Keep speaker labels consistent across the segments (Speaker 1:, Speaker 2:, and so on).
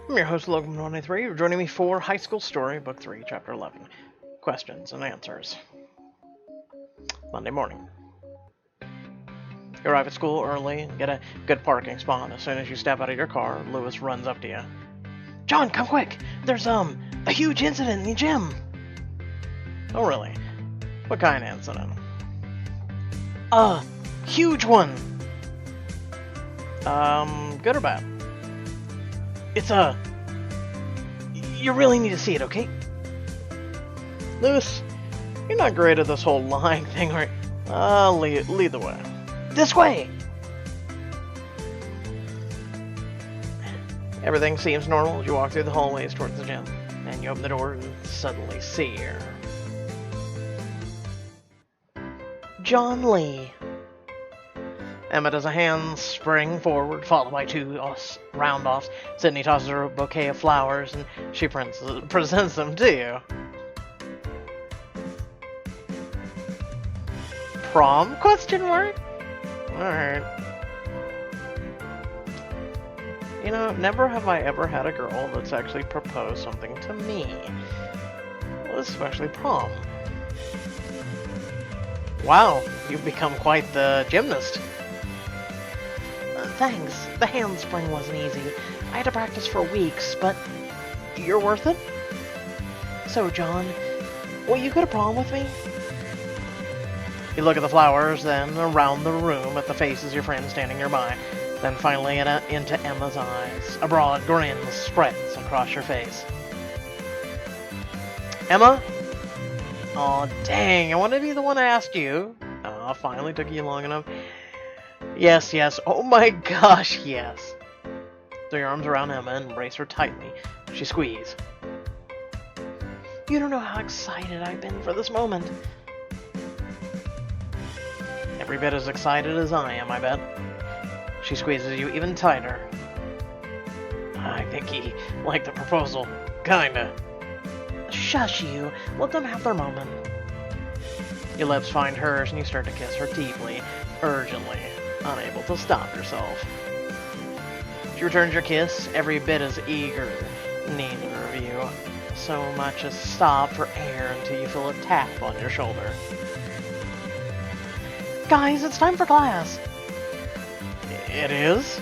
Speaker 1: I'm your host, Logan193. You're joining me for High School Story, Book 3, Chapter 11. Questions and Answers. Monday morning. You arrive at school early and get a good parking spot. As soon as you step out of your car, Lewis runs up to you. John, come quick! There's, a huge incident in the gym! Oh, really? What kind of incident? Huge one! Good or bad? It's you really need to see it, okay? Lewis, you're not great at this whole lying thing, right? Lead the way. This way! Everything seems normal as you walk through the hallways towards the gym. And you open the door and suddenly see her. John Lee. Emma does a handspring forward, followed by two round-offs. Sydney tosses her a bouquet of flowers, and she presents them to you. Prom? Question mark? Alright. You know, never have I ever had a girl that's actually proposed something to me. Well, especially prom. Wow, you've become quite the gymnast. Thanks. The handspring wasn't easy. I had to practice for weeks, but you're worth it? So, John, will you go to prom with me? You look at the flowers, then around the room at the faces of your friends standing nearby, then finally into Emma's eyes. A broad grin spreads across your face. Emma? Aw, dang, I wanted to be the one that asked you. Aw, finally took you long enough. Yes, oh my gosh, yes. Throw your arms around Emma and embrace her tightly. She squeezes. You don't know how excited I've been for this moment. Every bit as excited as I am, I bet. She squeezes you even tighter. I think he liked the proposal. Kinda. Shush you. Let them have their moment. Your lips find hers and you start to kiss her deeply, urgently, unable to stop yourself. She returns your kiss, every bit as eager. Neither of you so much as stop for air until you feel a tap on your shoulder. Guys, it's time for class. It is?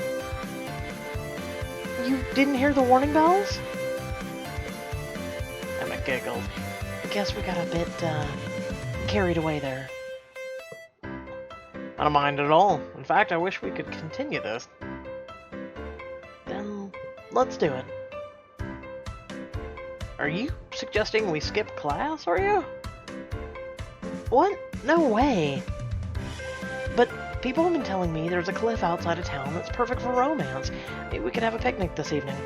Speaker 1: You didn't hear the warning bells? Emma giggled. I guess we got a bit, carried away there. I don't mind at all. In fact, I wish we could continue this. Then, let's do it. Are you suggesting we skip class, are you? What? No way. But people have been telling me there's a cliff outside of town that's perfect for romance. Maybe we could have a picnic this evening.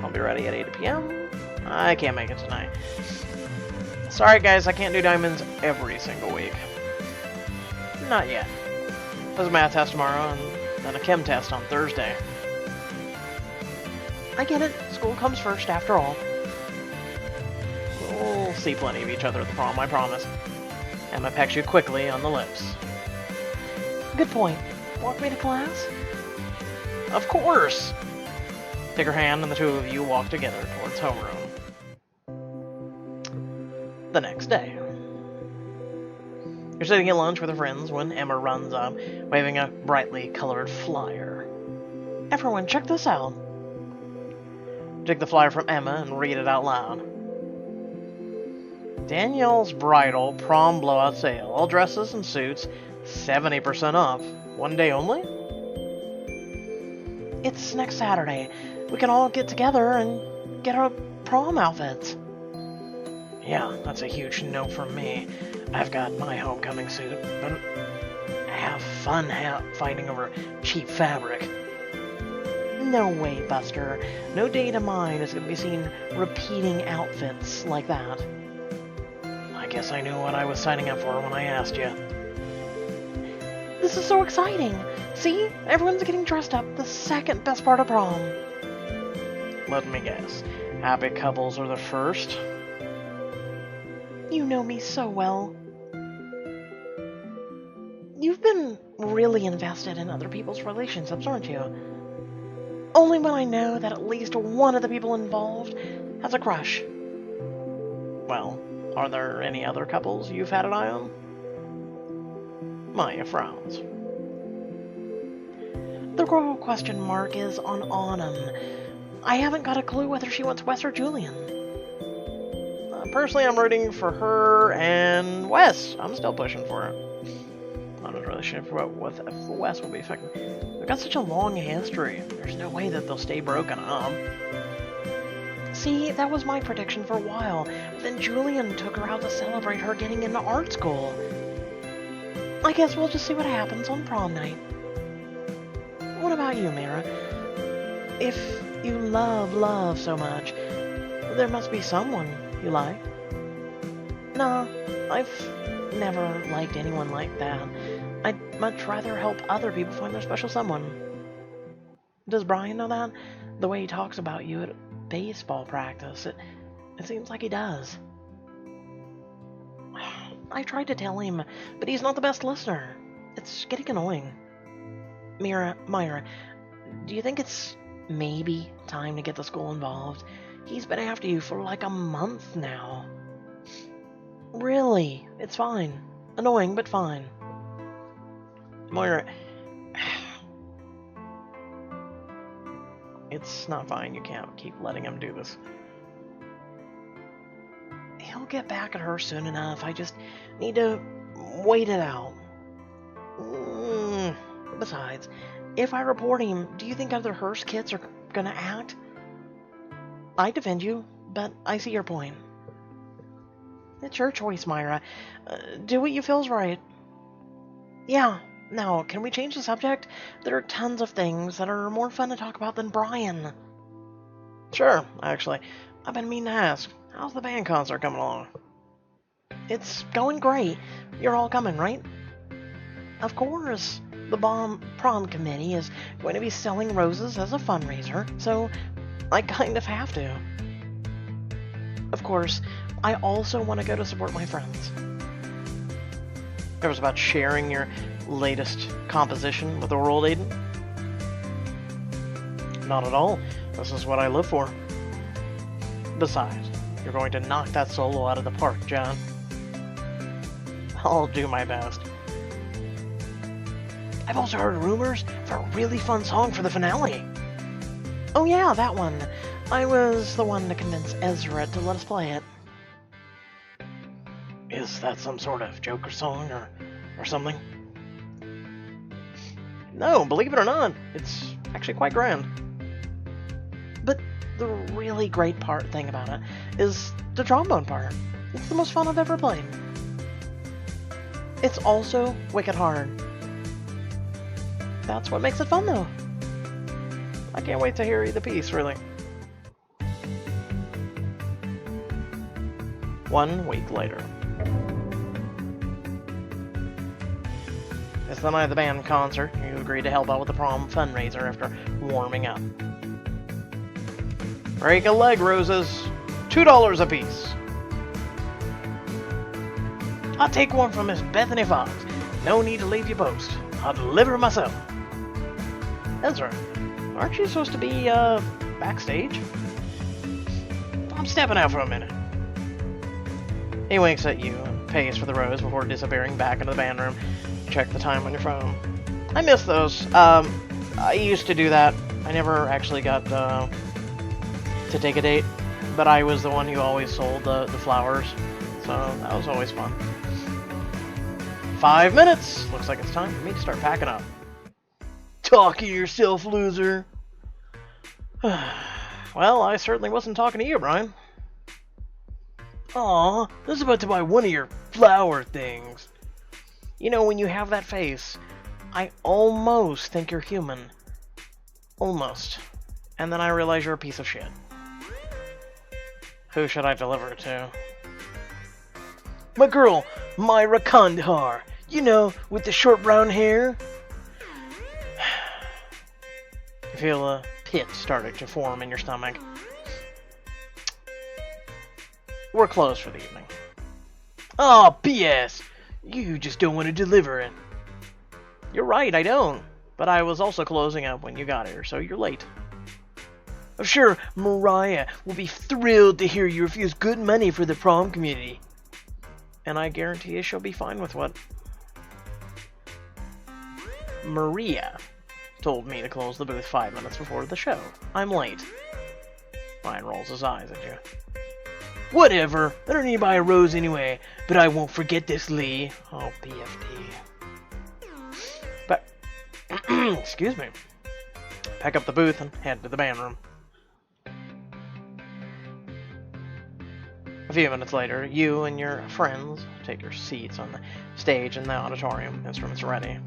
Speaker 1: I'll be ready at 8 p.m. I can't make it tonight. Sorry guys, I can't do diamonds every single week. Not yet. There's a math test tomorrow and then a chem test on Thursday. I get it. School comes first after all. We'll see plenty of each other at the prom, I promise. Emma pecks you quickly on the lips. Good point. Walk me to class? Of course! Take her hand and the two of you walk together towards homeroom. The next day. You're sitting at lunch with your friends when Emma runs up, waving a brightly colored flyer. Everyone, check this out. Take the flyer from Emma and read it out loud. Danielle's Bridal Prom Blowout Sale. All dresses and suits, 70% off. One day only? It's next Saturday. We can all get together and get our prom outfits. Yeah, that's a huge no from me. I've got my homecoming suit, but I have fun fighting over cheap fabric. No way, Buster. No date of mine is going to be seen repeating outfits like that. I guess I knew what I was signing up for when I asked you. This is so exciting! See? Everyone's getting dressed up. The second best part of prom. Let me guess. Happy couples are the first? You know me so well. You've You've been really invested in other people's relationships, aren't you? Only when I know that at least one of the people involved has a crush. Well, are there any other couples you've had an eye on? Maya frowns. The real question mark is on Autumn. I haven't got a clue whether she wants Wes or Julian. Personally, I'm rooting for her and Wes. I'm still pushing for it. I'm not really sure if Wes will be affected. They've got such a long history. There's no way that they'll stay broken up. See, that was my prediction for a while. But then Julian took her out to celebrate her getting into art school. I guess we'll just see what happens on prom night. What about you, Myra? If you love so much, there must be someone you like. Nah, I've never liked anyone like that. I'd much rather help other people find their special someone. Does Brian know that? The way he talks about you at baseball practice, it seems like he does. I tried to tell him, but he's not the best listener. It's getting annoying. Myra, do you think it's maybe time to get the school involved? He's been after you for like a month now. Really? It's fine. Annoying, but fine. Myra, it's not fine. You can't keep letting him do this. He'll get back at her soon enough. I just need to wait it out. Besides, if I report him, do you think other Hearst kids are gonna act? I defend you, but I see your point. It's your choice, Myra. Do what you feel's right. Yeah, now, can we change the subject? There are tons of things that are more fun to talk about than Brian. Sure, actually. I've been meaning to ask. How's the band concert coming along? It's going great. You're all coming, right? Of course. The prom committee is going to be selling roses as a fundraiser, so I kind of have to. Of course, I also want to go to support my friends. It was about sharing your latest composition with the world, Aiden? Not at all. This is what I live for. Besides, you're going to knock that solo out of the park, John. I'll do my best. I've also heard rumors for a really fun song for the finale. Oh yeah, that one. I was the one to convince Ezra to let us play it. Is that some sort of Joker song or something? No, believe it or not, it's actually quite grand. But the really great thing about it is the trombone part. It's the most fun I've ever played. It's also wicked hard. That's what makes it fun, though. I can't wait to hear the piece, really. 1 week later. It's the night of the band concert. You agreed to help out with the prom fundraiser after warming up. Break a leg, roses. $2 a piece. I'll take one from Miss Bethany Fox. No need to leave your post. I'll deliver myself. Ezra, aren't you supposed to be, backstage? I'm stepping out for a minute. He winks at you and pays for the rose before disappearing back into the band room. Check the time on your phone. I miss those. I used to do that. I never actually got, to take a date, but I was the one who always sold the flowers, so that was always fun. 5 minutes! Looks like it's time for me to start packing up. Talk of yourself, loser. Well, I certainly wasn't talking to you, Brian. Aw, I was about to buy one of your flower things. You know, when you have that face, I almost think you're human. Almost. And then I realize you're a piece of shit. Who should I deliver it to? My girl, Myra Kandahar. You know, with the short brown hair. You feel a pit starting to form in your stomach. We're closed for the evening. Oh, P.S. You just don't want to deliver it. You're right, I don't. But I was also closing up when you got here, so you're late. I'm sure Myra will be thrilled to hear you refuse good money for the prom community. And I guarantee you she'll be fine with what Maria told me to close the booth 5 minutes before the show. I'm late. Ryan rolls his eyes at you. Whatever. I don't need to buy a rose anyway, but I won't forget this, Lee. Oh, BFD. But, excuse me. Pack up the booth and head to the band room. A few minutes later, you and your friends take your seats on the stage in the auditorium. Instruments are ready.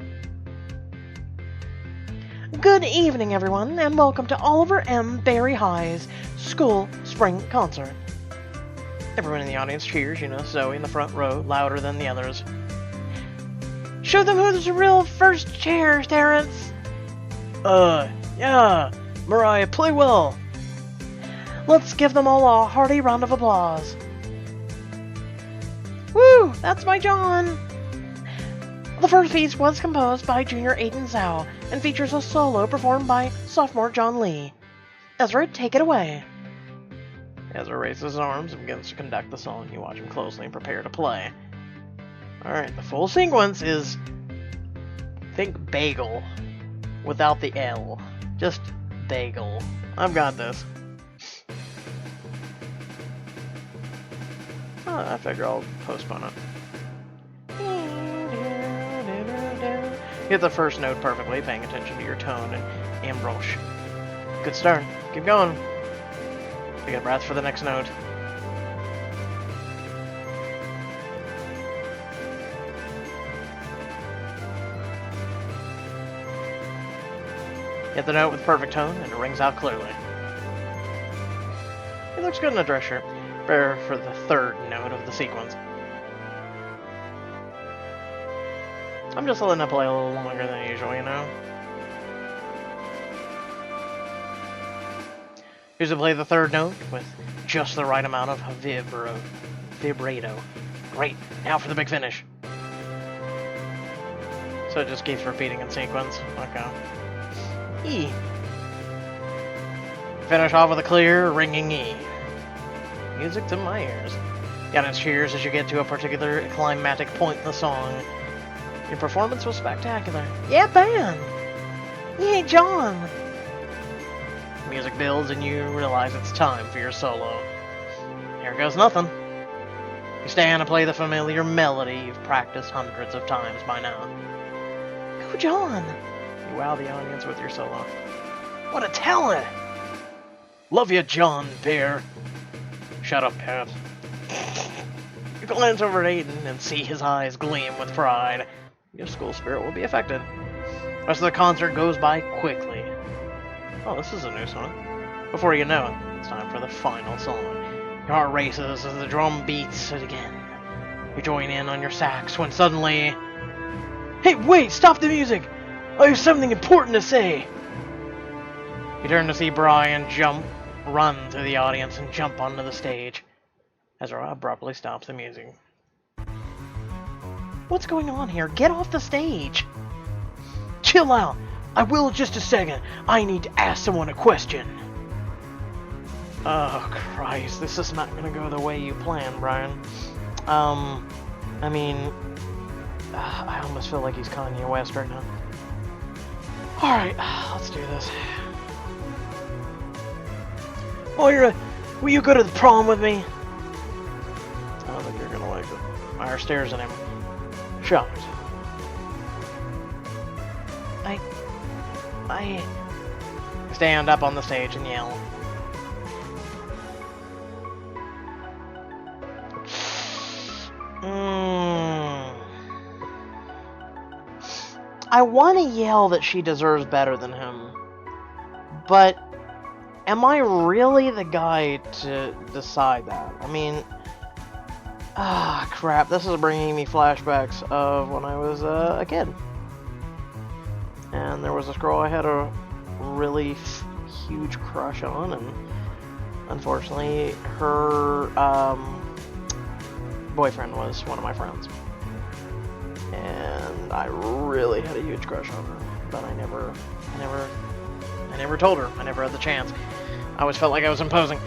Speaker 1: Good evening, everyone, and welcome to Oliver M. Berry High's School Spring Concert. Everyone in the audience cheers, you know, Zoe in the front row, louder than the others. Show them who's the real first chair, Terrence. Yeah. Mariah, play well. Let's give them all a hearty round of applause. Woo! That's my John! The first piece was composed by junior Aiden Zhao and features a solo performed by sophomore John Lee. Ezra, take it away. Ezra raises his arms and begins to conduct the song. You watch him closely and prepare to play. Alright, the full sequence is... think bagel. Without the L. Just bagel. I've got this. I figure I'll postpone it. Hit the first note perfectly, paying attention to your tone and embouche. Good start. Keep going. Take a breath for the next note. Hit the note with perfect tone, and it rings out clearly. He looks good in a dress shirt. Prepare for the third note of the sequence. I'm just letting it play a little longer than usual, you know? Here's to play the third note with just the right amount of vibrato. Great, now for the big finish. So it just keeps repeating in sequence. Okay. E. Finish off with a clear, ringing E. Music to my ears. The audience cheers as you get to a particular climatic point in the song. Your performance was spectacular. Yeah, band! Yeah, John! The music builds and you realize it's time for your solo. Here goes nothing. You stand and play the familiar melody you've practiced hundreds of times by now. Go, John! You wow the audience with your solo. What a talent! Love you, John Bear. Shut up, Pat. You glance over at Aiden and see his eyes gleam with pride. Your school spirit will be affected. The rest of the concert goes by quickly. Oh, this is a new song. Before you know it, it's time for the final song. Your heart races as the drum beats it again. You join in on your sax when suddenly... Hey, wait! Stop the music! I have something important to say! You turn to see Brian run through the audience and jump onto the stage. Ezra abruptly stops the music. What's going on here? Get off the stage! Chill out! I will in just a second. I need to ask someone a question. Oh, Christ. This is not gonna go the way you planned, Brian. I mean... I almost feel like he's Kanye West right now. Alright, let's do this. Myra, will you go to the prom with me? I don't think you're gonna like it. Myra stares at him. Shocked. I stand up on the stage and yell. I want to yell that she deserves better than him, but am I really the guy to decide that? I mean, crap, this is bringing me flashbacks of when I was a kid. And there was this girl I had a really huge crush on, and unfortunately her boyfriend was one of my friends. And and I really had a huge crush on her, but I never told her. I never had the chance. I always felt like I was imposing.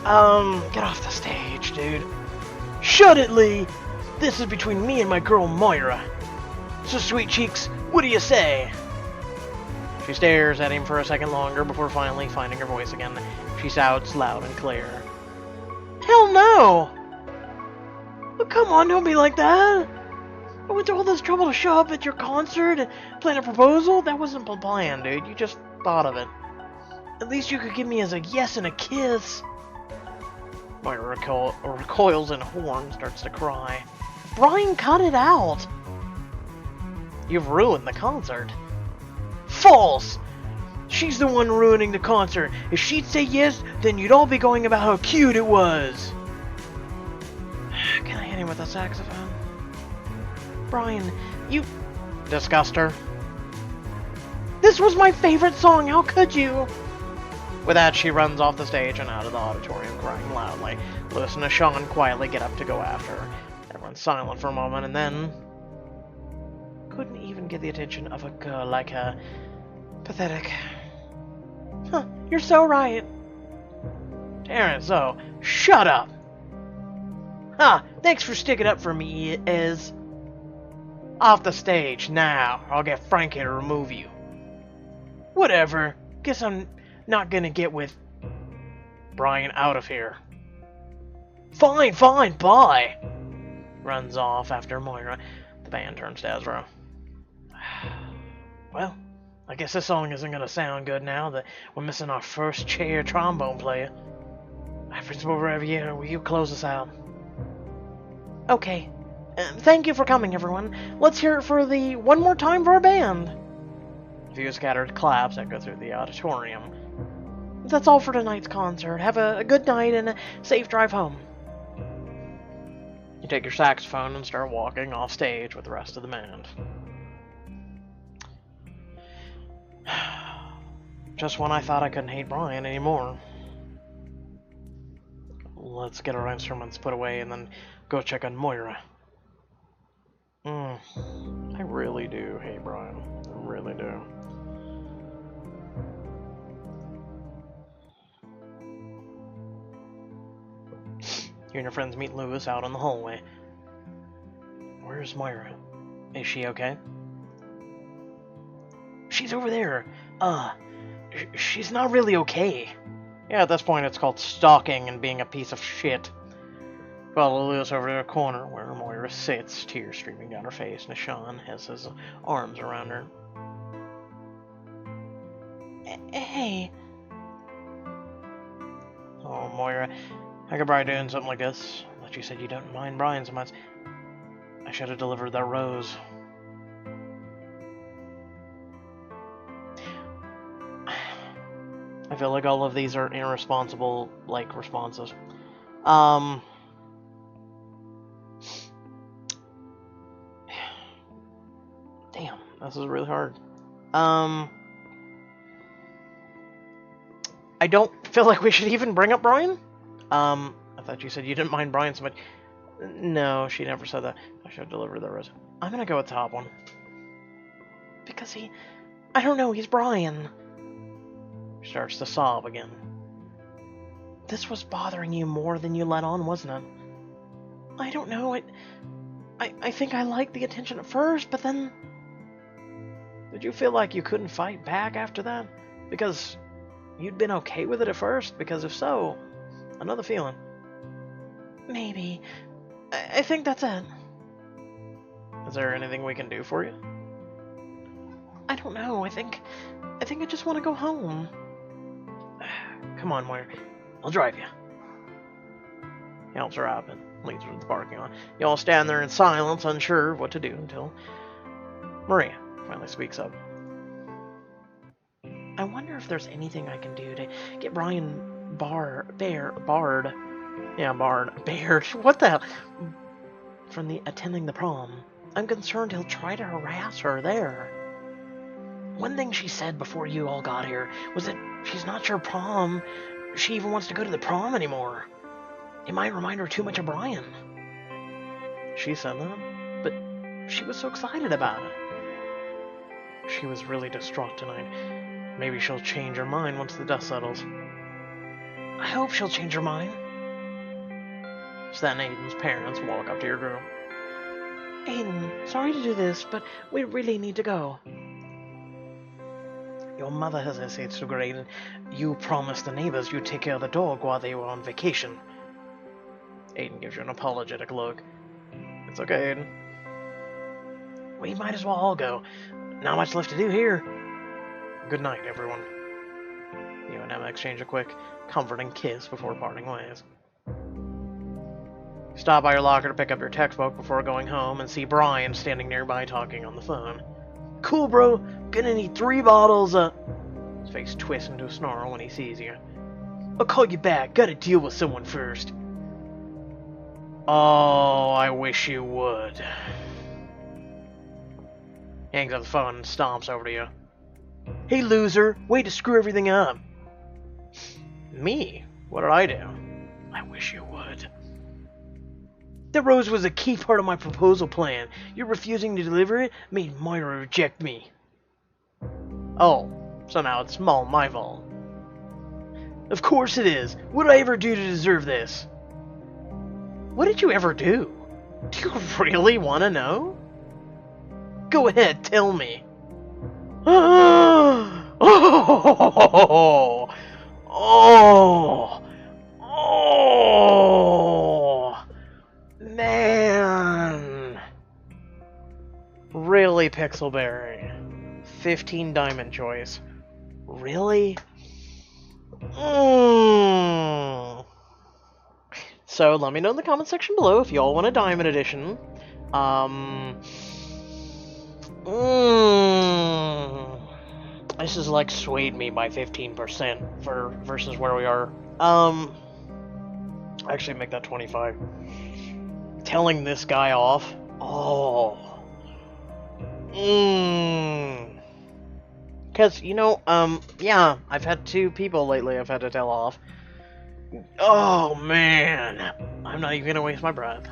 Speaker 1: Get off the stage, dude. Shut it, Lee! This is between me and my girl Myra. So, sweet cheeks, what do you say? She stares at him for a second longer before finally finding her voice again. She shouts loud and clear. Hell no! Oh, come on, don't be like that! I went to all this trouble to show up at your concert and plan a proposal? That wasn't the plan, dude. You just thought of it. At least you could give me as a yes and a kiss. Myra recoils in horror and starts to cry. Brian, cut it out! You've ruined the concert. False! She's the one ruining the concert. If she'd say yes, then you'd all be going about how cute it was. Can I hit him with a saxophone? Brian, you... Disguster. This was my favorite song, how could you? With that, she runs off the stage and out of the auditorium, crying loudly. Lewis and Sean quietly get up to go after her. Everyone's silent for a moment, and then... couldn't even get the attention of a girl like her. Pathetic. Huh, you're so right. Terrence, so, shut up! Huh, thanks for sticking up for me, Ez. Off the stage, now, or I'll get Frankie to remove you. Whatever. Guess I'm not gonna get with... Brian, out of here. Fine, fine, bye! Runs off after Myra. The band turns to Ezra. Well, I guess this song isn't gonna sound good now that we're missing our first chair trombone player. Principal Riviera, will you close us out? Okay. Thank you for coming, everyone. Let's hear it for the one more time for our band. A few scattered claps echo through the auditorium. That's all for tonight's concert. Have a good night and a safe drive home. You take your saxophone and start walking off stage with the rest of the band. Just when I thought I couldn't hate Brian anymore. Let's get our instruments put away and then go check on Myra. I really do hate Brian. I really do. You and your friends meet Lewis out in the hallway. Where's Myra? Is she okay? She's over there. She's not really okay. Yeah, at this point it's called stalking and being a piece of shit. Follow Lewis over to the corner where Myra sits, tears streaming down her face, and Sean has his arms around her. Hey. Oh, Myra, I could probably doing something like this, but you said you don't mind Brian so much. I should have delivered that rose. I feel like all of these are irresponsible, like, responses. Damn, this is really hard. I don't feel like we should even bring up Brian. I thought you said you didn't mind Brian so much. No, she never said that. I should deliver the rose. I'm gonna go with the top one. Because I don't know, he's Brian. She starts to sob again. This was bothering you more than you let on, wasn't it? I don't know, I think I liked the attention at first, but then... Did you feel like you couldn't fight back after that? Because you'd been okay with it at first? Because if so, another feeling. Maybe. I think that's it. Is there anything we can do for you? I don't know. I think I just want to go home. Come on, Myra. I'll drive you. He helps her up and leads her to the parking lot. You all stand there in silence, unsure of what to do until Maria finally speaks up. I wonder if there's anything I can do to get Brian barred. What the hell? From the attending the prom. I'm concerned he'll try to harass her there. One thing she said before you all got here was that she's not sure she even wants to go to the prom anymore. It might remind her too much of Brian. She said that? But She was so excited about it. She was really distraught tonight. Maybe she'll change her mind once the dust settles. I hope she'll change her mind. So then Aiden's parents walk up to your room. Aiden, sorry to do this, but we really need to go. Your mother hesitates to go, Aiden. You promised the neighbors you'd take care of the dog while they were on vacation. Aiden gives you an apologetic look. It's okay, Aiden. We might as well all go. Not much left to do here. Good night, everyone. You and Emma exchange a quick, comforting kiss before parting ways. Stop by your locker to pick up your textbook before going home and see Brian standing nearby talking on the phone. Cool, bro. Gonna need 3 bottles of... His face twists into a snarl when he sees you. I'll call you back. Gotta deal with someone first. Oh, I wish you would. He hangs up the phone and stomps over to you. Hey, loser. Way to screw everything up. Me? What did I do? I wish you would. The rose was a key part of my proposal plan. Your refusing to deliver it made Myra reject me. Oh, so now it's all my fault. Of course it is. What did I ever do to deserve this? What did you ever do? Do you really want to know? Go ahead, tell me. Oh, oh, oh, oh, man. Really, Pixelberry? 15 diamond choice. Really? So let me know in the comment section below if y'all want a diamond edition. This is like swayed me by 15% versus where we are. Actually make that 25. Telling this guy off. Oh. Because, you know, yeah, I've had 2 people lately I've had to tell off. Oh, man. I'm not even gonna waste my breath.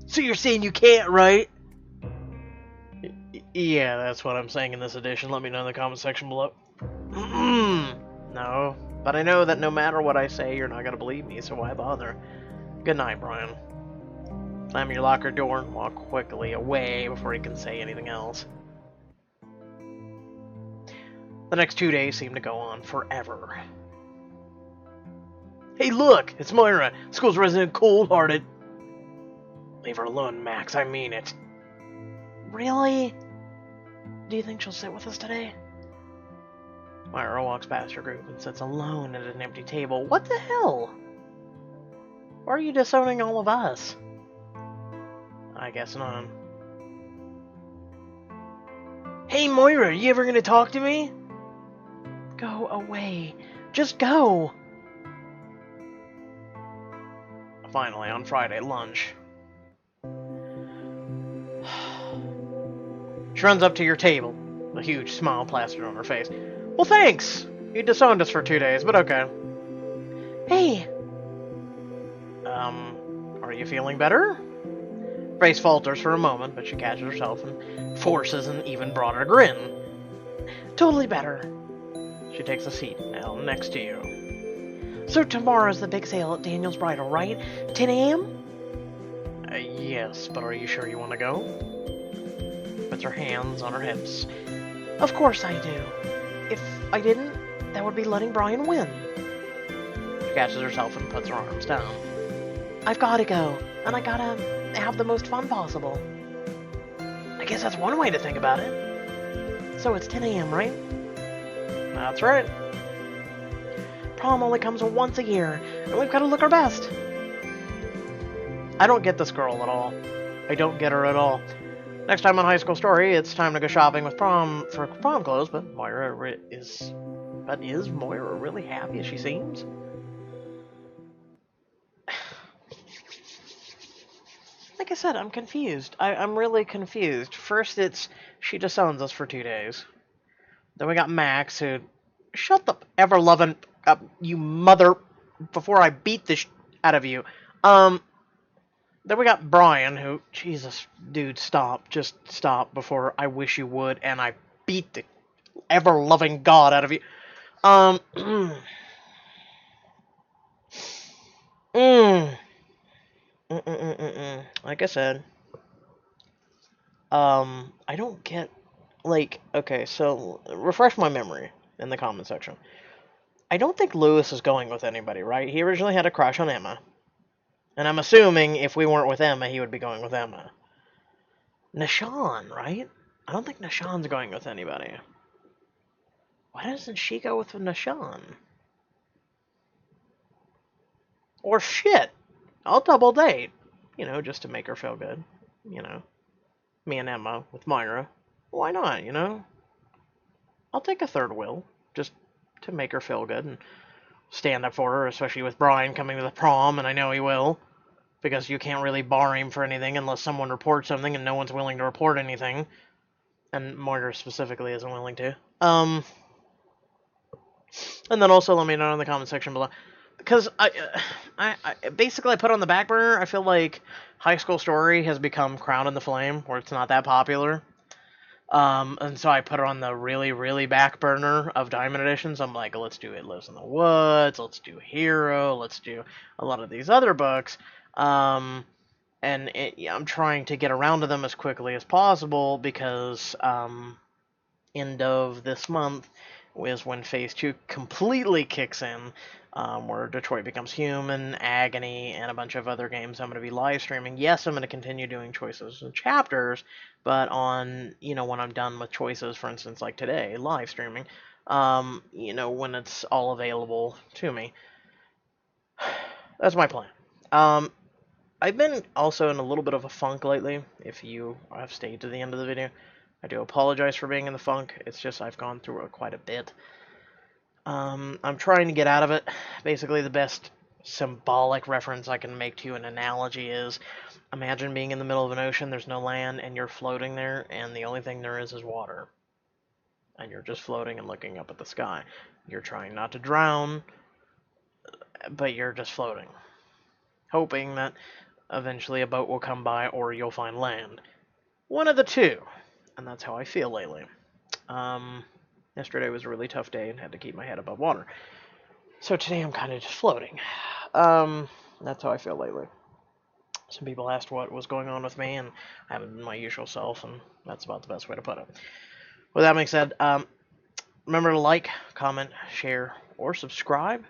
Speaker 1: So you're saying you can't, right? Yeah, that's what I'm saying in this edition. Let me know in the comment section below. No, but I know that no matter what I say, you're not gonna believe me, so why bother? Good night, Brian. Slam your locker door and walk quickly away before he can say anything else. The next 2 days seem to go on forever. Hey, look! It's Myra, school's resident cold-hearted. Leave her alone, Max. I mean it. Really? Do you think she'll sit with us today? Myra walks past your group and sits alone at an empty table. What the hell? Why are you disowning all of us? I guess not. Hey, Myra, you ever gonna talk to me? Go away. Just go. Finally, on Friday, lunch. She runs up to your table, a huge smile plastered on her face. Well, thanks! You disowned us for 2 days, but okay. Hey! Are you feeling better? Face falters for a moment, but she catches herself and forces an even broader grin. Totally better. She takes a seat now next to you. So tomorrow's the big sale at Daniel's Bridal, right? 10 a.m.? Yes, but are you sure you want to go? Puts her hands on her hips. Of course I do. If I didn't, that would be letting Brian win. She catches herself and puts her arms down. I've got to go, and I gotta have the most fun possible. I guess that's one way to think about it. So it's 10 a.m., right? That's right. Prom only comes once a year, and we've got to look our best. I don't get this girl at all. I don't get her at all. Next time on High School Story, it's time to go shopping with Prom for prom clothes, but is Myra really happy as she seems? Like I said, I'm confused. I'm really confused. First, it's she disowns us for 2 days. Then we got Max, who... Shut the ever-loving... you mother... Before I beat the out of you. Then we got Brian, who, Jesus, dude, stop. Just stop before I wish you would, and I beat the ever-loving God out of you. Mm, mm, like I said, I don't get, like, okay, so, refresh my memory in the comment section. I don't think Lewis is going with anybody, right? He originally had a crush on Emma. And I'm assuming if we weren't with Emma, he would be going with Emma. Nishan, right? I don't think Nishan's going with anybody. Why doesn't she go with Nishan? Or shit, I'll double date. You know, just to make her feel good. You know, me and Emma with Myra. Why not, you know? I'll take a third wheel, just to make her feel good and stand up for her, especially with Brian coming to the prom, and I know he will. Because you can't really bar him for anything unless someone reports something, and no one's willing to report anything. And Myra specifically isn't willing to. And then also let me know in the comment section below. Because I basically I put on the back burner, I feel like High School Story has become Crown in the Flame, where it's not that popular. And so I put it on the really, really back burner of Diamond Editions. I'm like, let's do It Lives in the Woods, let's do Hero, let's do a lot of these other books. And I'm trying to get around to them as quickly as possible because end of this month is when Phase 2 completely kicks in, where Detroit Becomes Human, Agony, and a bunch of other games I'm going to be live streaming. Yes, I'm going to continue doing choices and chapters, but on, you know, when I'm done with choices, for instance, like today, live streaming, you know, when it's all available to me. That's my plan. I've been also in a little bit of a funk lately, if you have stayed to the end of the video. I do apologize for being in the funk, it's just I've gone through it quite a bit. I'm trying to get out of it. Basically, the best symbolic reference I can make to you, an analogy, is imagine being in the middle of an ocean, there's no land, and you're floating there, and the only thing there is water. And you're just floating and looking up at the sky. You're trying not to drown, but you're just floating, hoping that eventually a boat will come by or you'll find land. One of the two. And that's how I feel lately. Yesterday was a really tough day and had to keep my head above water. So today I'm kind of just floating. That's how I feel lately. Some people asked what was going on with me, and I haven't been my usual self, and that's about the best way to put it. With that being said, remember to like, comment, share, or subscribe.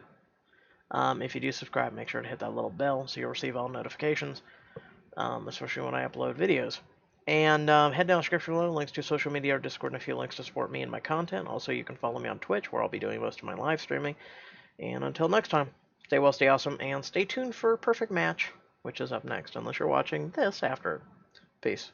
Speaker 1: If you do subscribe, make sure to hit that little bell so you'll receive all notifications, especially when I upload videos. And head down the description below, links to social media or Discord, and a few links to support me and my content. Also, you can follow me on Twitch, where I'll be doing most of my live streaming. And until next time, stay well, stay awesome, and stay tuned for Perfect Match, which is up next, unless you're watching this after. Peace.